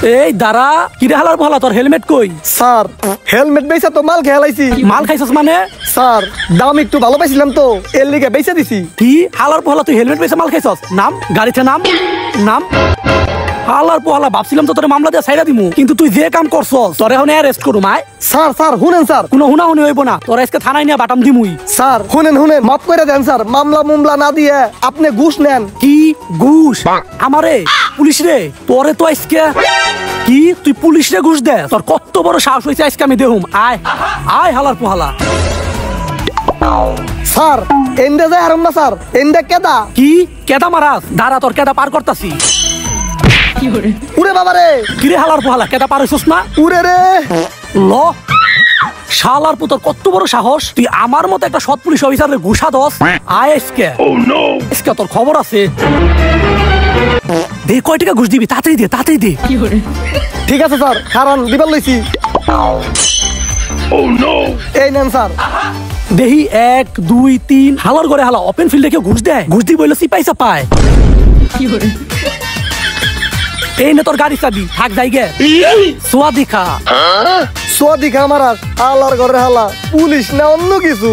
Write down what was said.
এই দাঁড়া, কিরে হালার বলা তোর হেলমেট কই? স্যার হেলমেট বেচা তো মাল খেলাইছি। মাল খাইছস মানে? স্যার দাম একটু ভালো পাইছিলাম তো এর লিগে বেচা দিছি। কি হালার বলা তুই হেলমেট বেচে মাল খাইছস? নাম গাড়িতে নাম নাম। হালার পোহালা ভাবছিলাম তো তোর মামলা দিয়ে ছাইরা দিমু, কিন্তু তুই যে কাম করছস তোর এখন অ্যারেস্ট করুম। আয় স্যার স্যার শুনেন স্যার, কোনো হুনাহুনি হইব না, তোর আজকে থানায় নিয়ে বাটাম দিমুই। স্যার শুনেন শুনেন, মাফ করে দেন স্যার, মামলা মুমলা না দিয়ে আপনি ঘুষ নেন। কি ঘুষ? আমারে পুলিশ রে? তোরে তো আজকে কি তুই পুলিশ রে ঘুষ দে? তোর কত বড় সাহস হয়েছে আজকে আমি দেহুম। আয় আয় হালার পোহালা। স্যার এন্ডে যায় আরম না স্যার, এন্ডে কেদা? কি কেদা মারাস? দাঁড়া তোর কেদা পার করতাছি। উরে বাবা রে, কিরে হালার পোহালা কেদা পার হইছস না? উরে রে ল শালার পুতর কত বড় সাহস, তুই আমার মতো একটা সৎ পুলিশ অফিসারের ঘুষা দস? আয় আজকে আজকে তোর খবর আছে। দে কয় টাকা ঘুষ দিবি? তাড়াতাড়ি দে তাড়াতাড়ি দে। ঠিক আছে স্যার, কারণ দিবার লইছি। এই নেন স্যার। দেহি 1 2 3 হালার করে হালা ওপেন ফিল্ডে কেউ ঘুষ দেয়? ঘুষ দিই বইলো সিপাইসা পায়। এই নে তোর গাড়ি চাবি, থাক যাইগে সোয়া দিখা। সোয়াদি খামার আল্লাহর ঘরে হালা, পুলিশ না অন্য কিছু।